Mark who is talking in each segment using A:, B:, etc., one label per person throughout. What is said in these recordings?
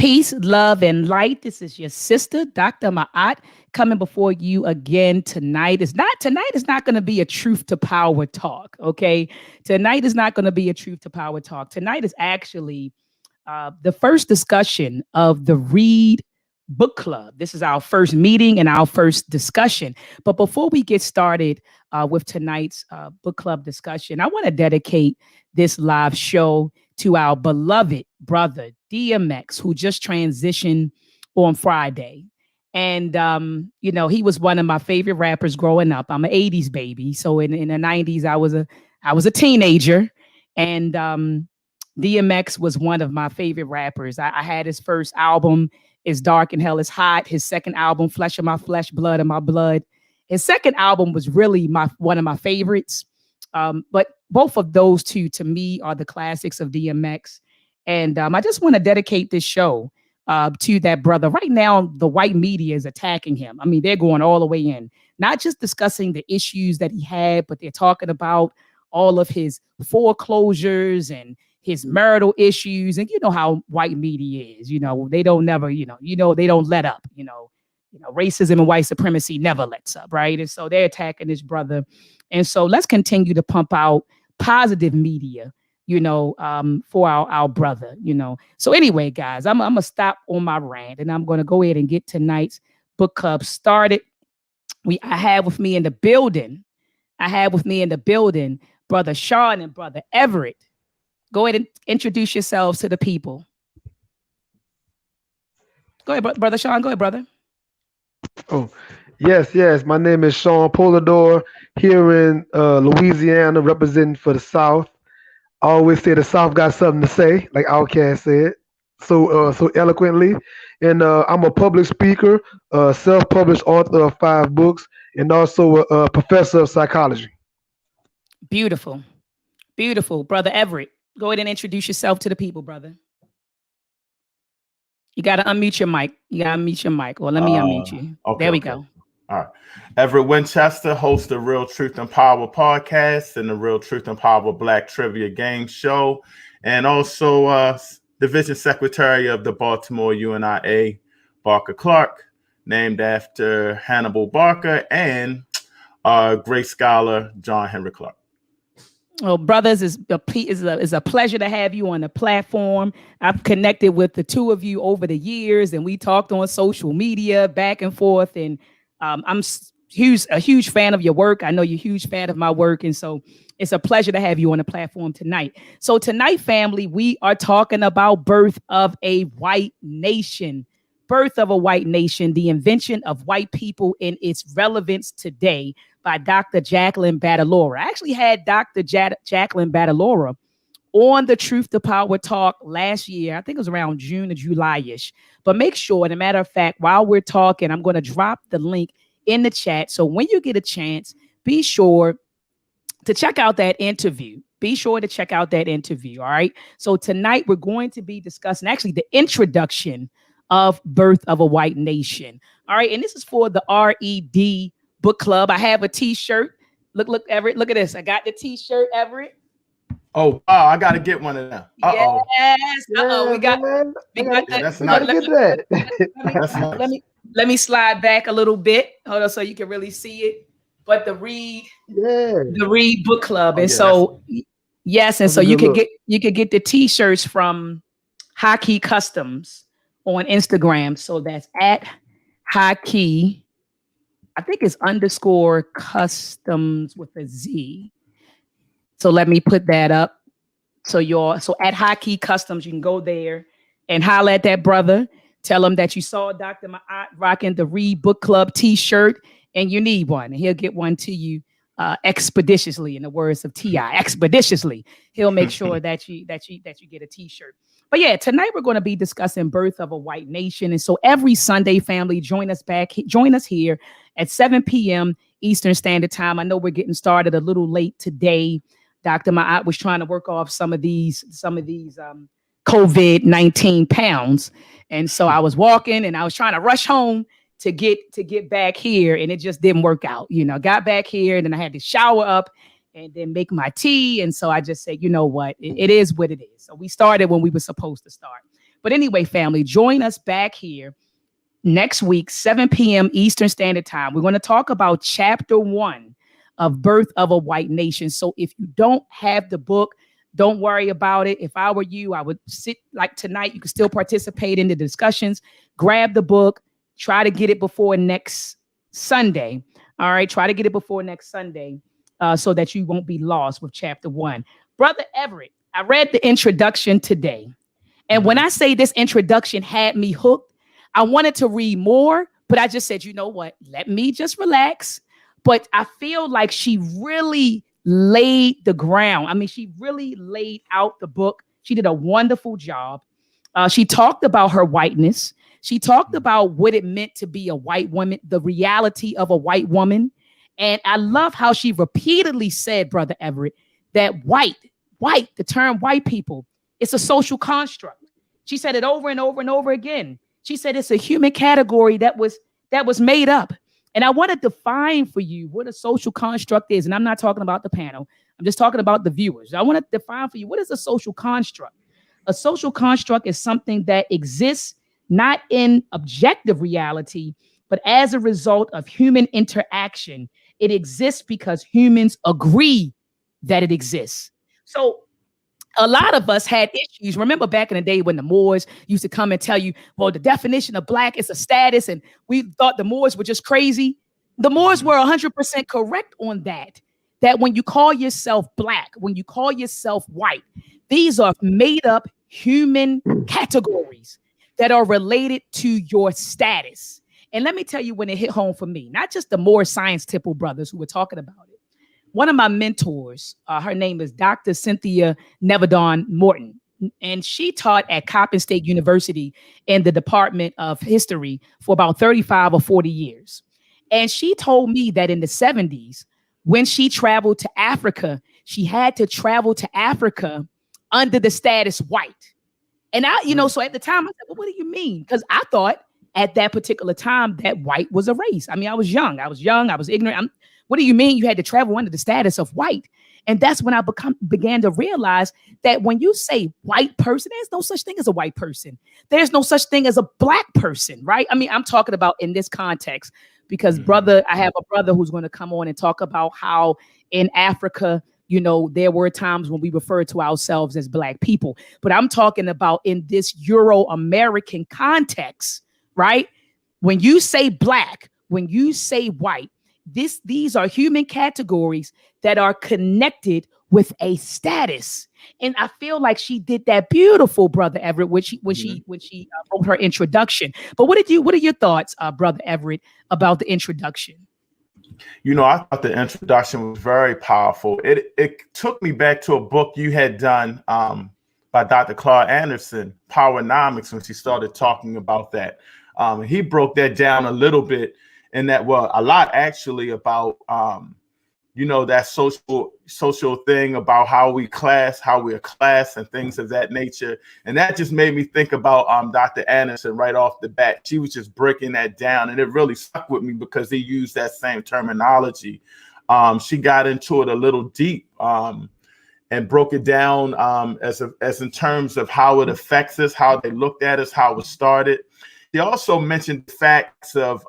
A: Peace, love, and light. This is your sister, Dr. Maat, coming before you again tonight. Tonight is not going to be a truth to power talk, okay? Tonight is not going to be a truth to power talk. Tonight is actually the first discussion of the R.E.A.D Book Club. This is our first meeting and our first discussion. But before we get started with tonight's book club discussion, I want to dedicate this live show to our beloved brother, DMX, who just transitioned on Friday. And, he was one of my favorite rappers growing up. I'm an 80s baby. So in the 90s, I was a teenager. And DMX was one of my favorite rappers. I had his first album, It's Dark and Hell is Hot. His second album, Flesh of My Flesh, Blood of My Blood. His second album was really one of my favorites. But both of those two, to me, are the classics of DMX. And I just want to dedicate this show to that brother. Right now, the white media is attacking him. I mean, they're going all the way in, not just discussing the issues that he had, but they're talking about all of his foreclosures and his marital issues. And you know how white media is, they don't never, they don't let up, racism and white supremacy never lets up. Right. And so they're attacking this brother. And so let's continue to pump out positive media, for our brother, So anyway, guys, I'm going to stop on my rant and I'm going to go ahead and get tonight's book club started. I have with me in the building, Brother Sean and Brother Everett. Go ahead and introduce yourselves to the people. Go ahead, Brother Sean. Go ahead, brother.
B: Oh, yes. My name is Sean Polador here in Louisiana, representing for the South. I always say the South got something to say, like Outkast said so eloquently. And I'm a public speaker, self-published author of 5 books, and also a professor of psychology.
A: Beautiful. Brother Everett, go ahead and introduce yourself to the people, brother. You got to unmute your mic. Well, let me unmute you. Okay, there we go.
C: All right. Everett Winchester, host the Real Truth and Power podcast and the Real Truth and Power Black Trivia Game Show, and also Division Secretary of the Baltimore UNIA, Barker Clark, named after Hannibal Barker, and great scholar John Henry Clark.
A: Well, brothers, it's a pleasure to have you on the platform. I've connected with the two of you over the years, and we talked on social media back and forth. And I'm a huge fan of your work. I know you're a huge fan of my work, and so it's a pleasure to have you on the platform tonight. So tonight, family, we are talking about Birth of a White Nation. Birth of a White Nation, the invention of white people and its relevance today, by Dr. Jacqueline Battalora. I actually had Dr. Jacqueline Battalora on the Truth to Power Talk last year. I think it was around June or July-ish. But make sure, and a matter of fact, while we're talking, I'm going to drop the link in the chat. So when you get a chance, be sure to check out that interview. All right. So tonight we're going to be discussing actually the introduction of Birth of a White Nation. All right. And this is for the R.E.A.D Book Club. I have a t-shirt. Look, Everett, look at this. I got the t-shirt, Everett.
C: Oh, I got to get one of them.
A: Yes. We got
C: that's nice.
A: Let me slide back a little bit. Hold on, so you can really see it. But the R.E.A.D Book Club. And so you could get the t-shirts from Hockey Customs on Instagram. So that's at Hockey. I think it's _customs with a Z. So let me put that up. So at Hockey Customs, you can go there and holler at that brother. Tell him that you saw Dr. Maat rocking the R.E.A.D Book Club t-shirt and you need one. And he'll get one to you expeditiously, in the words of T.I. Expeditiously. He'll make sure that you get a t-shirt. But yeah, tonight we're going to be discussing Birth of a White Nation. And so every Sunday, family, join us here at 7 p.m. Eastern Standard Time. I know we're getting started a little late today. Dr. Maat was trying to work off some of these COVID-19 pounds. And so I was walking and I was trying to rush home to get back here, and it just didn't work out. Got back here and then I had to shower up and then make my tea. And so I just said, you know what, it is what it is. So we started when we were supposed to start. But anyway, family, join us back here next week, 7 p.m. Eastern Standard Time. We're going to talk about chapter 1 of Birth of a White Nation. So if you don't have the book, don't worry about it. If I were you, I would sit like tonight. You can still participate in the discussions. Grab the book. Try to get it before next Sunday. All right. Try to get it before next Sunday so that you won't be lost with chapter 1. Brother Everett, I read the introduction today. And when I say this introduction had me hooked, I wanted to read more, but I just said, you know what? Let me just relax. But I feel like she really laid the ground. I mean, she really laid out the book. She did a wonderful job. She talked about her whiteness. She talked about what it meant to be a white woman, the reality of a white woman. And I love how she repeatedly said, Brother Everett, that white, the term white people, it's a social construct. She said it over and over and over again. She said it's a human category that was made up. And I want to define for you what a social construct is. And I'm not talking about the panel. I'm just talking about the viewers. I want to define for you, what is a social construct? A social construct is something that exists not in objective reality, but as a result of human interaction. It exists because humans agree that it exists. So a lot of us had issues. Remember back in the day when the Moors used to come and tell you, well, the definition of black is a status, and we thought the Moors were just crazy. The Moors were 100% correct on that. That when you call yourself black, when you call yourself white, these are made up human categories that are related to your status. And let me tell you when it hit home for me, not just the Moore Science Temple brothers who were talking about it. One of my mentors, her name is Dr. Cynthia Nevadon Morton, and she taught at Coppin State University in the Department of History for about 35 or 40 years. And she told me that in the 70s, when she traveled to Africa, she had to travel to Africa under the status white. And so at the time I said, well, what do you mean? Because I thought at that particular time that white was a race. I mean, I was young, I was ignorant. What do you mean you had to travel under the status of white? And that's when I began to realize that when you say white person, there's no such thing as a white person. There's no such thing as a black person, right? I mean, I'm talking about in this context because I have a brother who's going to come on and talk about how in Africa, there were times when we referred to ourselves as black people. But I'm talking about in this Euro-American context, right? When you say black, when you say white, these are human categories that are connected with a status. And I feel like she did that beautiful, Brother Everett, when she wrote her introduction. But what are your thoughts, Brother Everett, about the introduction?
C: I thought the introduction was very powerful. It took me back to a book you had done by Dr. Claude Anderson, Powernomics, when she started talking about that. He broke that down a little bit. And that, well, a lot actually about, that social thing about how we're a class and things of that nature. And that just made me think about Dr. Anderson right off the bat. She was just breaking that down. And it really stuck with me because he used that same terminology. She got into it a little deep and broke it down as in terms of how it affects us, how they looked at us, how it started. He also mentioned the facts of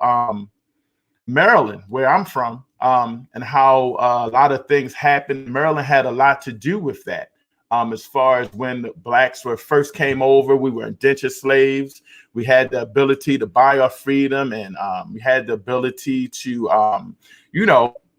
C: Maryland, where I'm from, and how a lot of things happened. Maryland had a lot to do with that. As far as when the blacks first came over, we were indentured slaves. We had the ability to buy our freedom, and we had the ability to,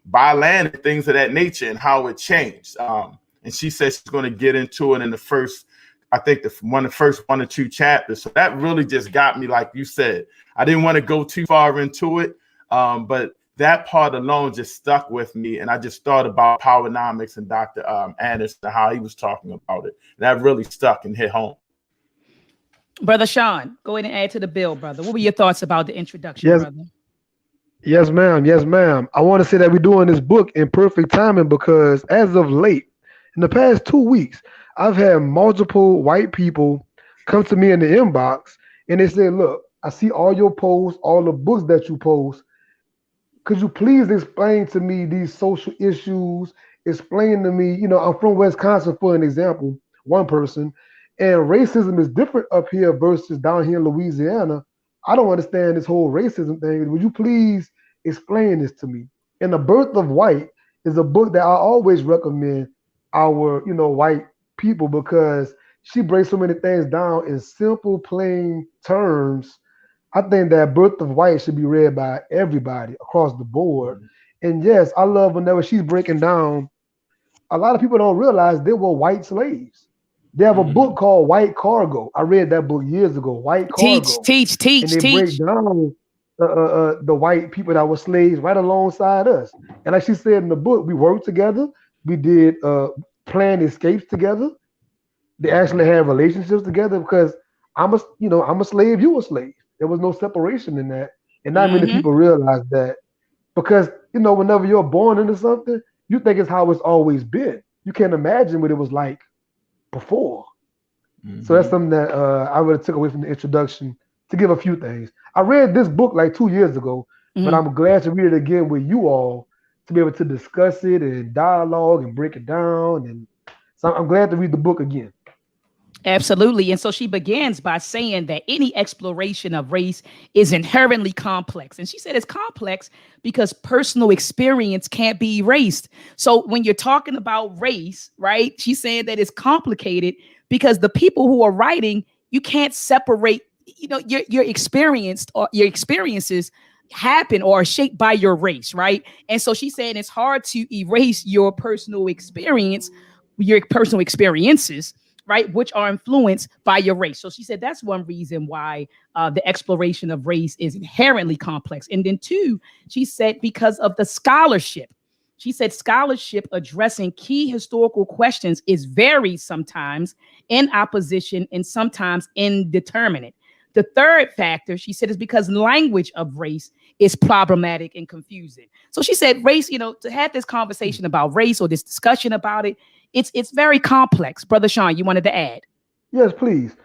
C: buy land and things of that nature, and how it changed. And she said she's going to get into it in the first, I think the first 1 or 2 chapters. So that really just got me, like you said. I didn't want to go too far into it. But that part alone just stuck with me. And I just thought about Powernomics and Dr. Anderson, how he was talking about it. That really stuck and hit home.
A: Brother Sean, go ahead and add to the bill, brother. What were your thoughts about the introduction, brother?
B: Yes, ma'am. Yes, ma'am. I want to say that we're doing this book in perfect timing because as of late, in the past 2 weeks, I've had multiple white people come to me in the inbox and they say, look, I see all your posts, all the books that you post. Could you please explain to me these social issues? Explain to me, I'm from Wisconsin, for an example, one person, And racism is different up here versus down here in Louisiana. I don't understand this whole racism thing. Would you please explain this to me? And The Birth of White is a book that I always recommend our, white people, because she breaks so many things down in simple, plain terms. I think that Birth of White should be read by everybody across the board. And yes, I love whenever she's breaking down. A lot of people don't realize they were white slaves. They have a book called White Cargo. I read that book years ago, White Cargo.
A: Teach.
B: And they break down the white people that were slaves right alongside us. And like she said in the book, we worked together. We did planned escapes together. They actually had relationships together because I'm a slave, you a slave. There was no separation in that. And not many people realize that, because, whenever you're born into something, you think it's how it's always been. You can't imagine what it was like before. So that's something that I really took away from the introduction, to give a few things. I read this book like 2 years ago, but I'm glad to read it again with you all to be able to discuss it and dialogue and break it down. And so I'm glad to read the book again.
A: Absolutely. And so she begins by saying that any exploration of race is inherently complex. And she said it's complex because personal experience can't be erased. So when you're talking about race, right, she's saying that it's complicated because the people who are writing, you can't separate, your experience, or your experiences happen or are shaped by your race, right? And so she's saying it's hard to erase your personal experiences, right, which are influenced by your race. So she said that's one reason why the exploration of race is inherently complex. And then two, she said because of the scholarship. She said scholarship addressing key historical questions is varied, sometimes in opposition and sometimes indeterminate. The third factor, she said, is because language of race is problematic and confusing. So she said race, to have this conversation about race or this discussion about it, it's very complex. Brother Sean, you wanted to add?
B: Yes, please.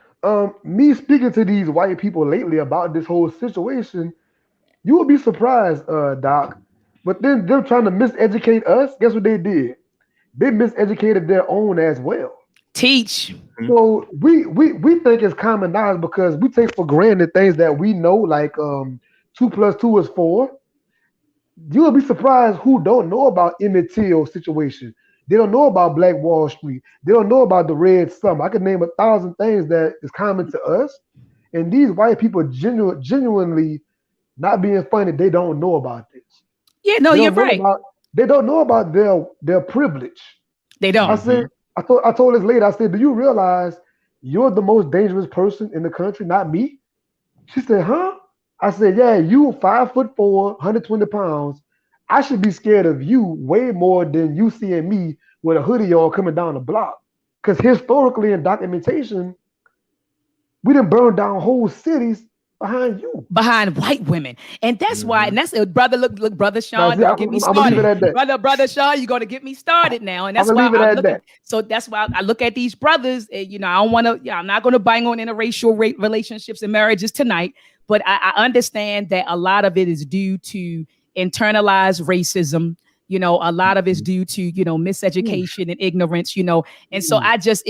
B: Me speaking to these white people lately about this whole situation, you would be surprised, Doc. But then they're trying to miseducate us. Guess what they did? They miseducated their own as well.
A: Teach.
B: So we think it's common knowledge because we take for granted things that we know, like 2 + 2 is 4. You will be surprised who don't know about Emmett Till's situation. They don't know about Black Wall Street. They don't know about the Red Summer. I could name 1,000 things that is common to us. And these white people genuinely, not being funny, they don't know about this.
A: Yeah, no, you're right.
B: They don't know about their privilege.
A: They don't.
B: I told this lady, I said, do you realize you're the most dangerous person in the country, not me? She said, huh? I said, yeah, you 5'4", 120 pounds. I should be scared of you way more than you seeing me with a hoodie on coming down the block. Because historically in documentation, we done burned down whole cities behind
A: white women. And that's why, and that's brother, look, brother Sean, don't get me started. Brother Sean, you're gonna get me started now. And that's why that's why I look at these brothers, and I don't want to, I'm not gonna bang on interracial relationships and marriages tonight, but I understand that a lot of it is due to internalized racism. A lot of it's due to, miseducation and ignorance, and so I just,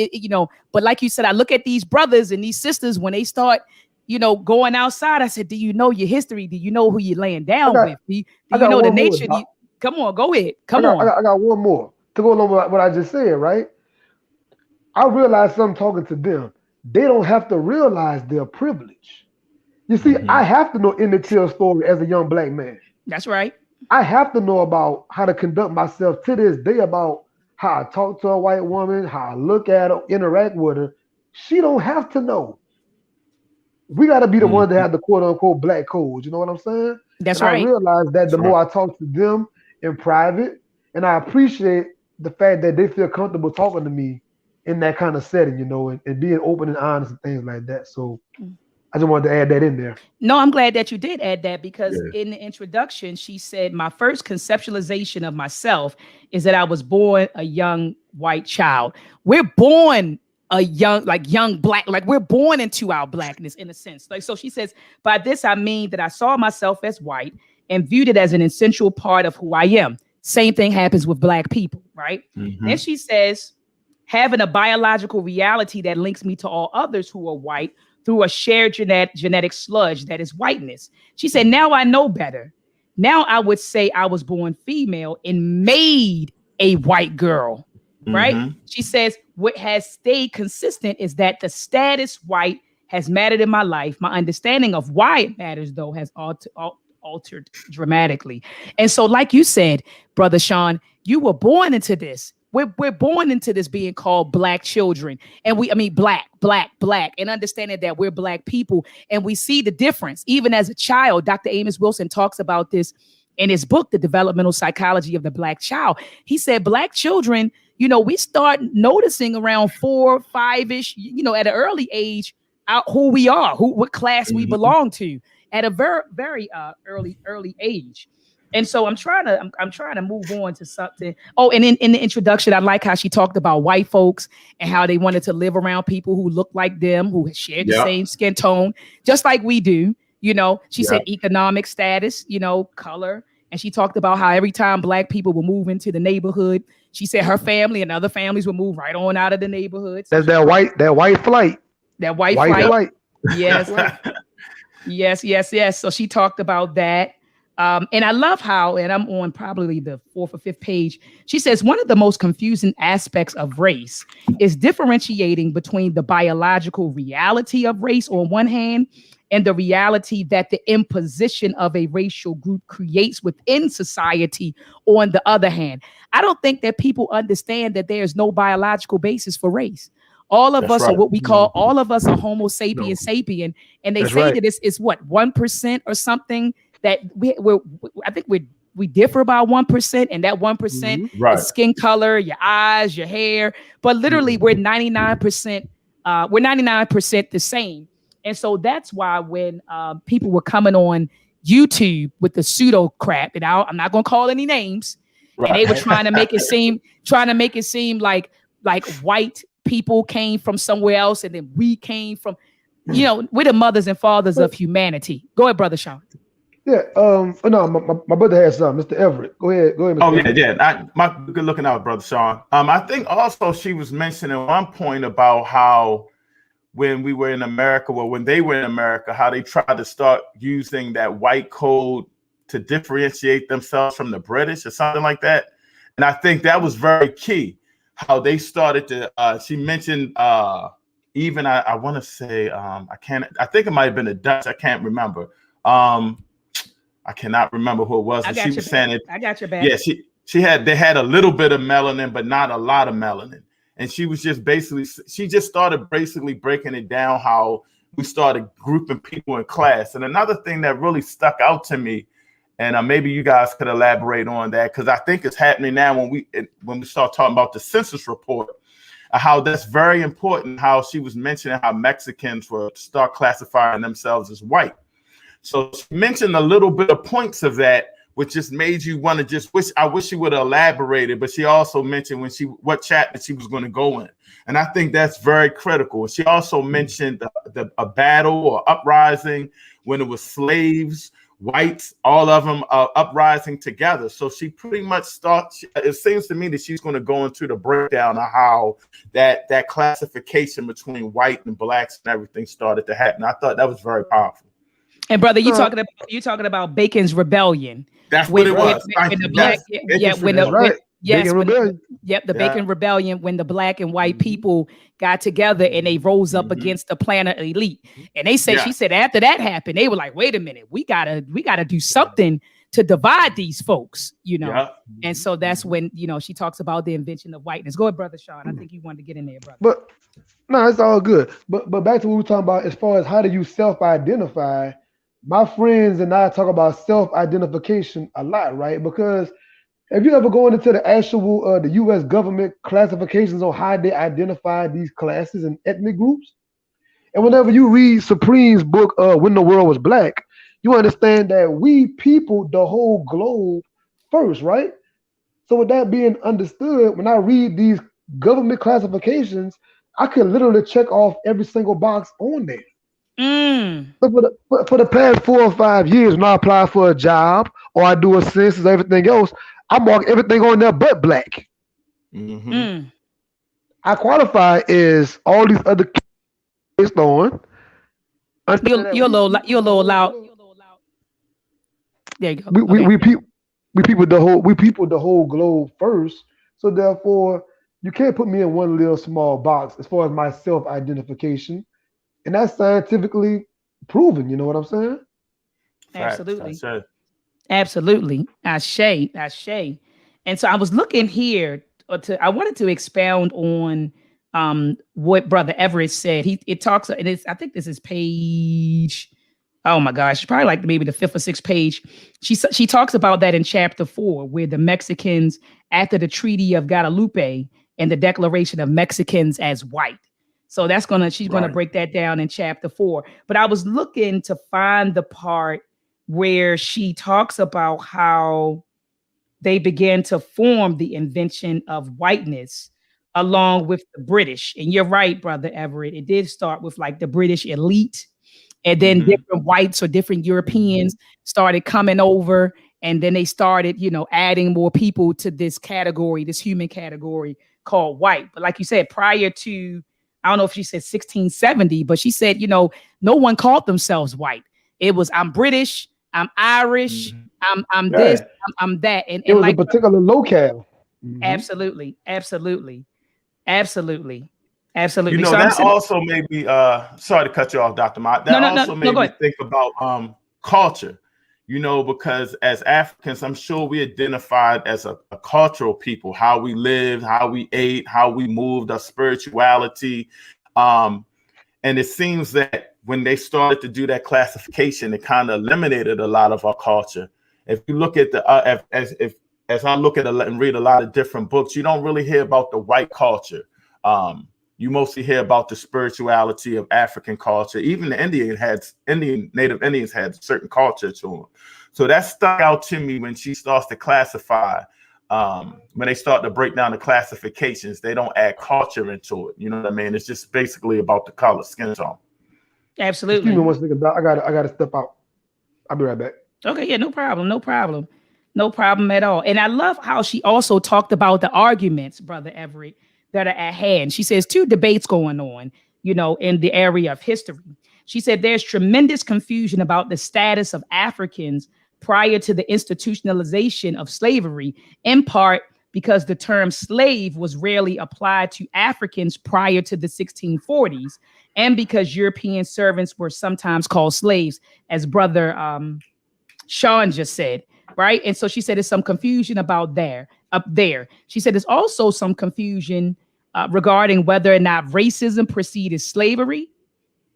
A: but like you said, I look at these brothers and these sisters when they start, going outside. I said, do you know your history? Do you know who you're laying down with? Do you know the nature? Come on, go ahead. I
B: got one more to go along with what I just said, right? I realized something talking to them. They don't have to realize their privilege. You see, I have to know Emmett Till's story as a young Black man.
A: That's right.
B: I have to know about how to conduct myself to this day, about how I talk to a white woman, how I look at her, interact with her. She don't have to know. We got to be the ones that have the quote unquote Black code. You know what I'm saying?
A: That's right.
B: I realize that the more I talk to them in private, and I appreciate the fact that they feel comfortable talking to me in that kind of setting, and being open and honest and things like that. So I just wanted to add that in there.
A: No, I'm glad that you did add that, because in the introduction, she said, my first conceptualization of myself is that I was born a young white child. We're born a young Black, like we're born into our Blackness in a sense. Like, so she says, by this, I mean that I saw myself as white and viewed it as an essential part of who I am. Same thing happens with Black people, right? Then she says, having a biological reality that links me to all others who are white through a shared genetic sludge that is whiteness. She said, now I know better. Now I would say I was born female and made a white girl, right? She says, what has stayed consistent is that the status white has mattered in my life. My understanding of why it matters, though, has altered dramatically. And so, like you said, Brother Sean, you were born into this. We're born into this being called Black children. And black, and understanding that we're Black people. And we see the difference. Even as a child, Dr. Amos Wilson talks about this in his book, The Developmental Psychology of the Black Child. He said Black children, we start noticing around 4, 5-ish, at an early age, who we are, what class we belong to at a very, very early age. And so I'm trying to move on to something. Oh, and in the introduction, I like how she talked about white folks and how they wanted to live around people who look like them, who shared the same skin tone, just like we do. She said economic status, color. And she talked about how every time Black people will move into the neighborhood, she said her family and other families will move right on out of the neighborhood.
B: That's that white flight.
A: That white flight. Yes. Yes. So she talked about that. And I love how, and I'm on probably the 4th or 5th page, she says one of the most confusing aspects of race is differentiating between the biological reality of race on one hand and the reality that the imposition of a racial group creates within society on the other hand. I don't think that people understand that there's no biological basis for race. All of us are what we call, all of us are Homo sapiens sapien. And they say that it's what, 1% or something that I think we differ about 1%, and that 1% is skin color, your eyes, your hair, but literally we're 99%, we're 99% the same. And so that's why when people were coming on YouTube with the pseudo crap, and I'm not gonna call any names, and they were trying to make it seem like white people came from somewhere else, and then we came from, we're the mothers and fathers of humanity. Go ahead, Brother Sean.
B: Yeah. No, my brother has something. Mr. Everett. Go ahead. Mr. Everett.
C: Yeah. Good looking out, Brother Sean. I think also she was mentioning one point about how when we were in America, or when they were in America, how they tried to start using that white code to differentiate themselves from the British or something like that. And I think that was very key. How they started to. She mentioned even I want to say I think it might have been a Dutch. I can't remember. I cannot remember who it was.
A: I got your back.
C: Yeah, they had a little bit of melanin, but not a lot of melanin. And she just started basically breaking it down, how we started grouping people in class. And another thing that really stuck out to me, and maybe you guys could elaborate on that, because I think it's happening now when we start talking about the census report, how that's very important, how she was mentioning how Mexicans will start classifying themselves as white. So she mentioned a little bit of points of that, which just made you want to I wish she would have elaborated, but she also mentioned what chapter she was going to go in. And I think that's very critical. She also mentioned a battle or uprising when it was slaves, whites, all of them uprising together. So she pretty much it seems to me that she's going to go into the breakdown of how that classification between white and blacks and everything started to happen. I thought that was very powerful.
A: And brother, you talking about Bacon's Rebellion.
C: That's what it was.
A: The Bacon Rebellion, when the Black and white people got together and they rose up against the planet elite. And they said, she said, after that happened, they were like, wait a minute, we gotta do something to divide these folks, And so that's when, she talks about the invention of whiteness. Go ahead, Brother Sean. I think you wanted to get in there, brother.
B: But no, it's all good. But back to what we were talking about as far as how do you self-identify. My friends and I talk about self-identification a lot, right? Because if you ever go into the actual the U.S. government classifications on how they identify these classes and ethnic groups, and whenever you read Supreme's book, When the World Was Black, you understand that we peopled the whole globe first, right? So with that being understood, when I read these government classifications, I can literally check off every single box on there. So for the past 4 or 5 years, when I apply for a job or I do a census or everything else, I mark everything on there but black. I qualify is all these other kids based on understanding that
A: You're a little loud. There you go.
B: we we
A: Okay.
B: we, pe- we people the whole globe first. So therefore, you can't put me in one little small box as far as my self identification, and that's scientifically proven. You know what I'm saying?
C: Facts.
A: Absolutely.
C: That's it.
A: Absolutely. Ashe. And so I was looking here I wanted to expound on what Brother Everett said. It talks, and it's, I think this is page, oh my gosh, probably like maybe the fifth or sixth page. She talks about that in chapter 4, where the Mexicans, after the Treaty of Guadalupe and the declaration of Mexicans as white. So she's gonna
C: Right.
A: break that down in chapter 4. But I was looking to find the part where she talks about how they began to form the invention of whiteness along with the British. And you're right, Brother Everett. It did start with like the British elite, and then
C: Mm-hmm.
A: different whites or different Europeans started coming over, and then they started, adding more people to this category, this human category called white. But like you said, prior to, I don't know if she said 1670, but she said, no one called themselves white. It was, I'm British, I'm Irish,
C: Mm-hmm.
A: I'm this,
B: Yeah.
A: I'm that, and
B: It
A: and
B: was a
A: like,
B: particular locale. Hmm.
A: absolutely. So I'm
C: That
A: sitting.
C: also made me sorry to cut you off, Dr. Mott.
A: No,
C: That
A: no, no,
C: also
A: no.
C: made
A: Go
C: me
A: ahead.
C: think about culture, because as Africans, I'm sure we identified as a cultural people, how we lived, how we ate, how we moved, our spirituality. Um, and it seems that when they started to do that classification, it kind of eliminated a lot of our culture. If you look at the as I look at and read a lot of different books, you don't really hear about the white culture. You mostly hear about the spirituality of African culture. Even the Native Indians had certain culture to them. So that stuck out to me when she starts to classify. When they start to break down the classifications, they don't add culture into it. You know what I mean? It's just basically about the color, skin tone.
B: Excuse me
A: Absolutely.
B: one second, Doc. I gotta step out. I'll be right back.
A: Okay, yeah, no problem at all. And I love how she also talked about the arguments, Brother Everett, that are at hand. She says two debates going on, in the area of history. She said there's tremendous confusion about the status of Africans prior to the institutionalization of slavery, in part because the term slave was rarely applied to Africans prior to the 1640s, and because European servants were sometimes called slaves, as Brother Sean just said, right? And so she said there's some confusion about up there. She said there's also some confusion regarding whether or not racism preceded slavery,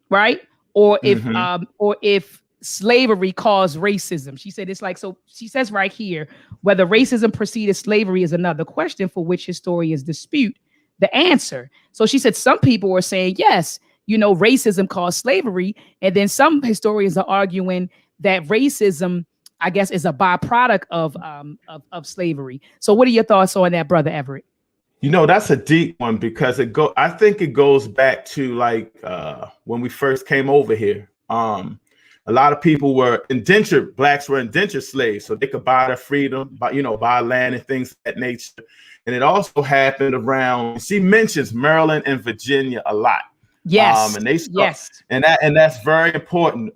A: right?
C: Mm-hmm.
A: Or if slavery caused racism. She said it's like, so she says right here, whether racism preceded slavery is another question for which historians dispute the answer. So she said some people were saying yes, racism caused slavery, and then some historians are arguing that racism, I guess, is a byproduct of slavery. So what are your thoughts on that, Brother Everett?
C: That's a deep one because I think it goes back to like when we first came over here. A lot of people were indentured, blacks were indentured slaves, so they could buy their freedom, buy land and things of that nature. And it also happened around, she mentions Maryland and Virginia a lot.
A: Yes,
C: And they start,
A: yes,
C: and that's very important.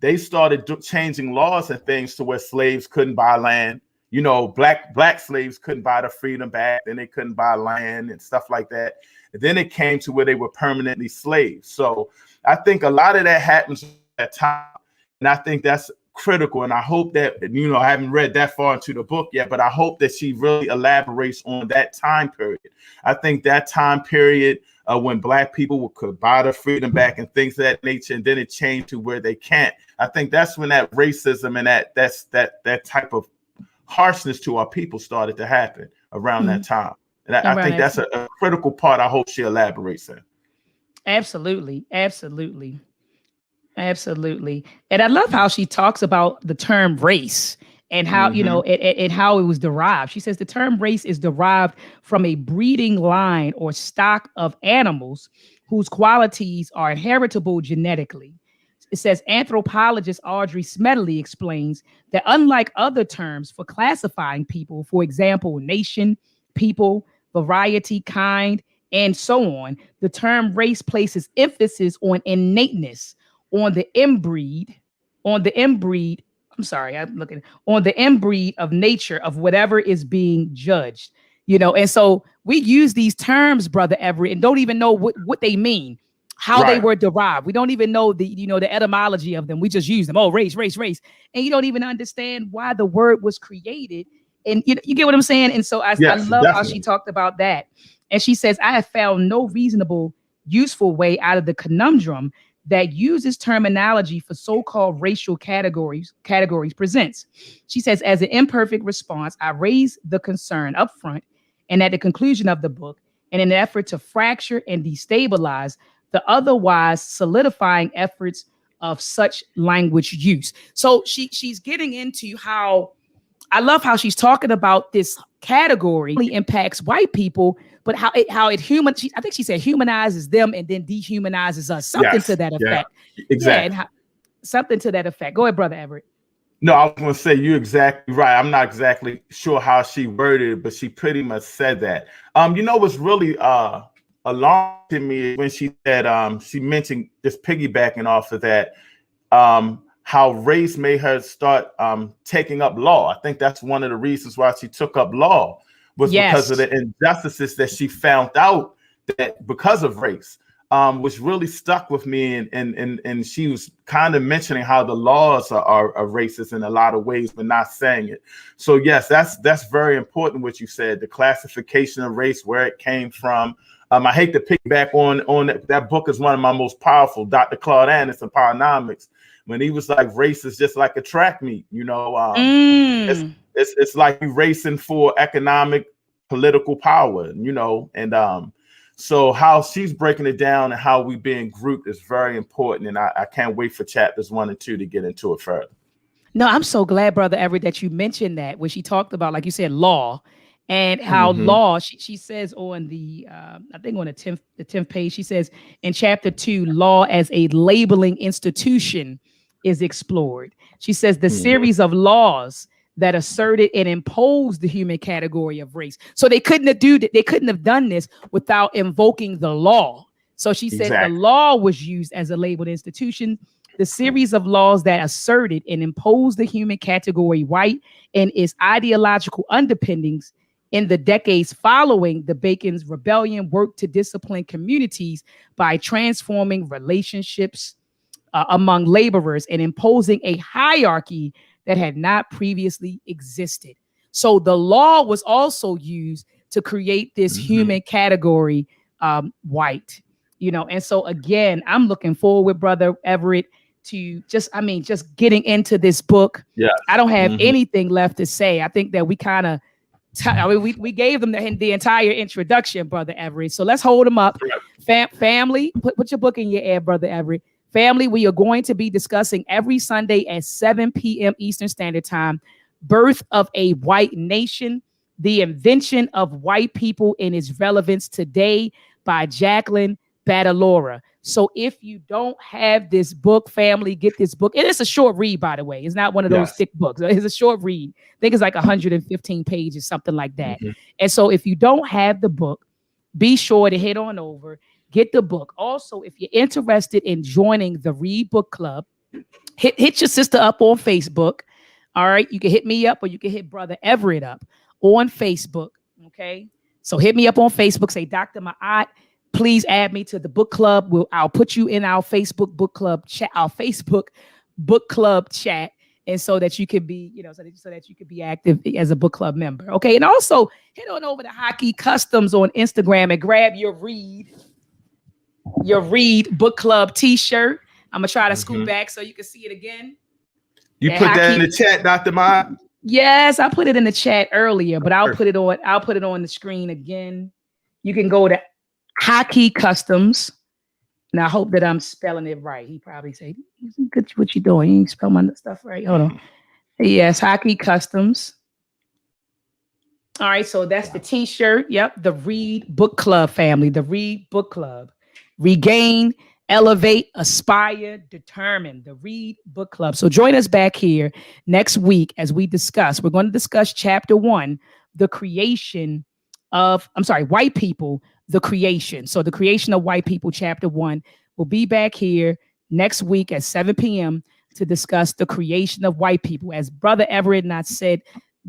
C: They started changing laws and things to where slaves couldn't buy land. Black slaves couldn't buy the freedom back, then they couldn't buy land and stuff like that. And then it came to where they were permanently slaves. So I think a lot of that happens at that time. And I think that's critical. And I hope that, I haven't read that far into the book yet, but I hope that she really elaborates on that time period. I think that time period when black people could buy their freedom back and things of that nature, and then it changed to where they can't. I think that's when that racism and that type of harshness to our people started to happen around that time. And I
A: around
C: think
A: that
C: that's
A: time.
C: a critical part. I hope she elaborates in.
A: Absolutely. And I love how she talks about the term race and how,
C: Mm-hmm.
A: and how it was derived. She says the term race is derived from a breeding line or stock of animals whose qualities are inheritable genetically. It says anthropologist Audrey Smedley explains that unlike other terms for classifying people, for example, nation, people, variety, kind, and so on. The term race places emphasis on innateness, on the inbreed, on the inbreed. I'm sorry, I'm looking on the inbreed of nature of whatever is being judged. And so we use these terms, Brother Everett, and don't even know what they mean, how they were derived. We don't even know the etymology of them. We just use them. Oh, race, race, race. And you don't even understand why the word was created. And you get what I'm saying? And so I love how she talked about that. And she says, I have found no reasonable, useful way out of the conundrum that uses terminology for so-called racial categories presents. She says, as an imperfect response, I raise the concern up front and at the conclusion of the book in an effort to fracture and destabilize the otherwise solidifying efforts of such language use. So she's getting into how, I love how she's talking about this category impacts white people, but how it I think she said humanizes them and then dehumanizes us. Something to that effect.
C: Yeah, exactly.
A: Yeah, something to that effect. Go ahead, Brother Everett.
C: No, I was going to say you're exactly right. I'm not exactly sure how she worded it, but she pretty much said that. What's really alarming to me when she said she mentioned, just piggybacking off of that, how race made her start taking up law. I think that's one of the reasons why she took up law was because of the injustices that she found out that because of race, which really stuck with me. And she was kind of mentioning how the laws are racist in a lot of ways, but not saying it. So yes, that's very important what you said, the classification of race, where it came from. I hate to piggyback on that book is one of my most powerful, Dr. Claude Anderson, Powernomics, when he was like, race is just like a track meet, it's like you racing for economic, political power, and so how she's breaking it down and how we being grouped is very important. And I can't wait for chapters 1 and 2 to get into it further.
A: No, I'm so glad, Brother Everett, that you mentioned that when she talked about, like you said, law and how law, she says on the, I think on the 10th page, she says in chapter 2, law as a labeling institution is explored. She says the series of laws that asserted and imposed the human category of race. So they couldn't have done this without invoking the law. So she said the law was used as a labeled institution. The series of laws that asserted and imposed the human category white and its ideological underpinnings in the decades following the Bacon's Rebellion worked to discipline communities by transforming relationships among laborers and imposing a hierarchy that had not previously existed. So the law was also used to create this human category, white, and so again, I'm looking forward, Brother Everett, to just getting into this book.
C: Yeah,
A: I don't have anything left to say. I think that we kind of, we gave them the entire introduction, Brother Everett. So let's hold them up. Family, put your book in your ear, Brother Everett. Family, we are going to be discussing every Sunday at 7 p.m. Eastern Standard Time, Birth of a White Nation, The Invention of White People and Its Relevance Today by Jacqueline Battalora. So if you don't have this book, family, get this book. It is a short read, by the way. It's not one of those thick books. It's a short read. I think it's like 115 pages, something like that. And so if you don't have the book, be sure to head on over. Get the book. Also, if you're interested in joining the R.E.A.D Book Club, hit your sister up on Facebook. All right. You can hit me up or you can hit Brother Everett up on Facebook. Okay. So hit me up on Facebook. Say, Dr. Maat, please add me to the book club. I'll put you in our Facebook book club chat, our Facebook book club chat. And so that you can be, so that you can be active as a book club member. Okay. And also head on over to Hockey Customs on Instagram and grab your R.E.A.D Book Club t-shirt. I'm gonna try to scoot back so you can see it again.
C: You put that in the chat, Dr. Maat?
A: Yes, I put it in the chat earlier, but I'll put it on the screen again. You can go to Hockey Customs. And I hope that I'm spelling it right. He probably say, what you doing? You ain't spell my stuff right. Hold on. Yes, Hockey Customs. All right, so that's the t-shirt. Yep, the R.E.A.D Book Club family, the R.E.A.D Book Club. Regain, elevate, aspire, determine, the R.E.A.D Book Club. So join us back here next week as we discuss. We're going to discuss chapter 1, the creation White People, the Creation. So the Creation of White People, chapter 1, will be back here next week at 7 p.m. to discuss the creation of white people. As Brother Everett and I said,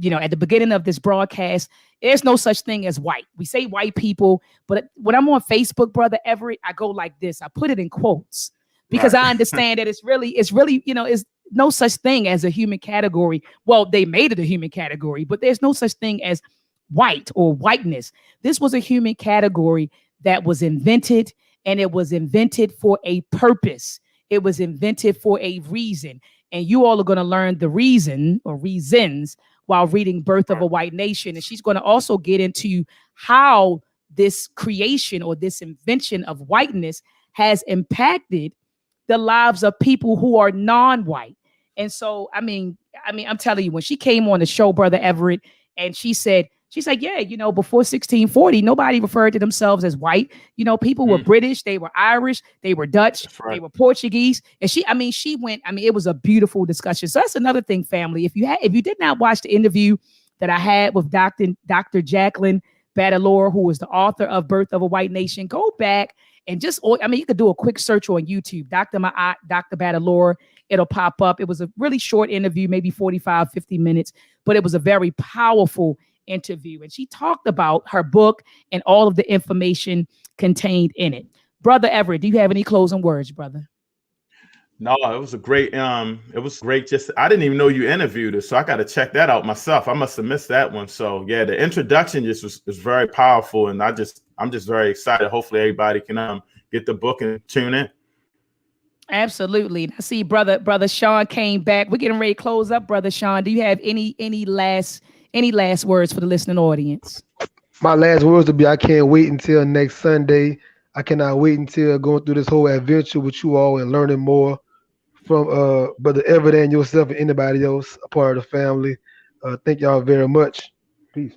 A: at the beginning of this broadcast, there's no such thing as white. We say white people, but when I'm on Facebook, Brother Everett, I go like this. I put it in quotes because I understand that it's really, it's no such thing as a human category. Well, they made it a human category, but there's no such thing as white or whiteness. This was a human category that was invented, and it was invented for a purpose. It was invented for a reason. And you all are going to learn the reason or reasons while reading Birth of a White Nation. And she's going to also get into how this creation or this invention of whiteness has impacted the lives of people who are non-white. And so, I mean, I'm telling you, when she came on the show, Brother Everett, and she's like, yeah, before 1640, nobody referred to themselves as white. People were British, they were Irish, they were Dutch, they were Portuguese. And it was a beautiful discussion. So that's another thing, family. If you did not watch the interview that I had with Dr. Jacqueline Battalora, who was the author of Birth of a White Nation, go back and you could do a quick search on YouTube, Dr. Battalora. It'll pop up. It was a really short interview, maybe 45, 50 minutes, but it was a very powerful interview. And she talked about her book and all of the information contained in it. Brother Everett, do you have any closing words, brother?
C: No, it was great. Just, I didn't even know you interviewed her, so I got to check that out myself. I must have missed that one. So yeah, the introduction just was very powerful, and I'm just very excited. Hopefully everybody can get the book and tune in.
A: Absolutely. I see brother Sean came back. We're getting ready to close up, Brother Sean. Do you have any last words for the listening audience?
B: My last words would be, I can't wait until next Sunday. I cannot wait until going through this whole adventure with you all and learning more from Brother Everett and yourself and anybody else, a part of the family. Thank y'all very much. Peace.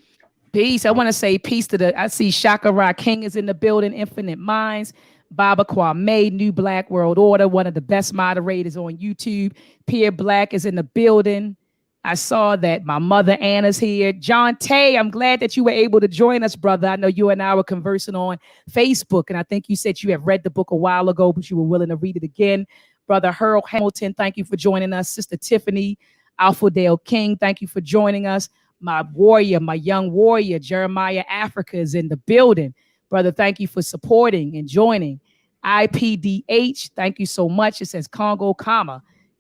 A: Peace. I want to say peace to I see Shaka Ra King is in the building, Infinite Minds. Baba Kwame, New Black World Order, one of the best moderators on YouTube. Pierre Black is in the building. I saw that my mother Anna's here. John Tay, I'm glad that you were able to join us, brother. I know you and I were conversing on Facebook, and I think you said you have read the book a while ago, but you were willing to read it again. Brother Harold Hamilton, thank you for joining us. Sister Tiffany Alpha Dale King, thank you for joining us. My young warrior, Jeremiah Africa is in the building. Brother, thank you for supporting and joining. IPDH, thank you so much. It says Congo,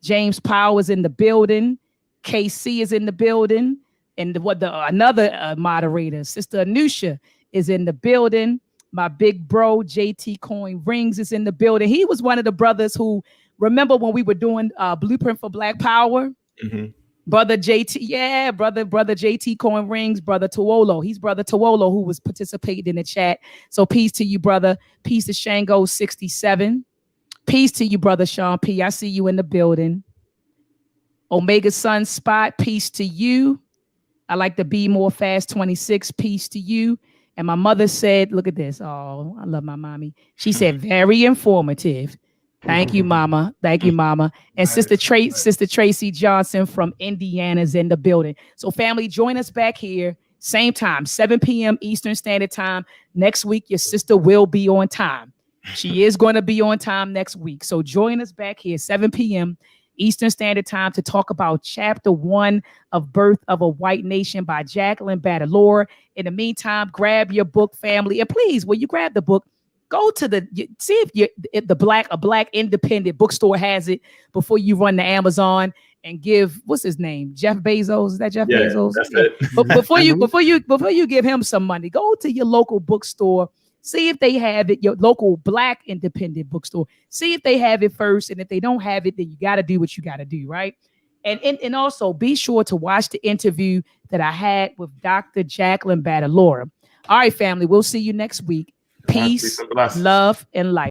A: James Powell is in the building. KC is in the building. And another moderator, Sister Anusha, is in the building. My big bro, JT Coin Rings, is in the building. He was one of the brothers who, remember when we were doing Blueprint for Black Power? Mm-hmm. Brother JT, brother JT Coin Rings, Brother Tuolo. He's Brother Tuolo who was participating in the chat. So peace to you, brother. Peace to Shango 67. Peace to you, Brother Sean P. I see you in the building. Omega Sun Spot, peace to you. I like to be more fast 26, peace to you. And my mother said, look at this. Oh, I love my mommy. She said, very informative. Thank you, Mama. Thank you, Mama. And Sister Tracy Johnson from Indiana is in the building. So family, join us back here. Same time, 7 p.m. Eastern Standard Time. Next week, your sister will be on time. She is going to be on time next week. So join us back here, 7 p.m. Eastern Standard Time, to talk about Chapter 1 of Birth of a White Nation by Jacqueline Battalora. In the meantime, grab your book, family. And please, when you grab the book, go to see if a black independent bookstore has it before you run to Amazon and give, what's his name? Jeff Bezos. Is that Jeff Bezos? That's it. But before you give him some money, go to your local bookstore. See if they have it, your local black independent bookstore. See if they have it first. And if they don't have it, then you got to do what you got to do, right? And also be sure to watch the interview that I had with Dr. Jacqueline Battalora. All right, family, we'll see you next week. Peace, love, and light.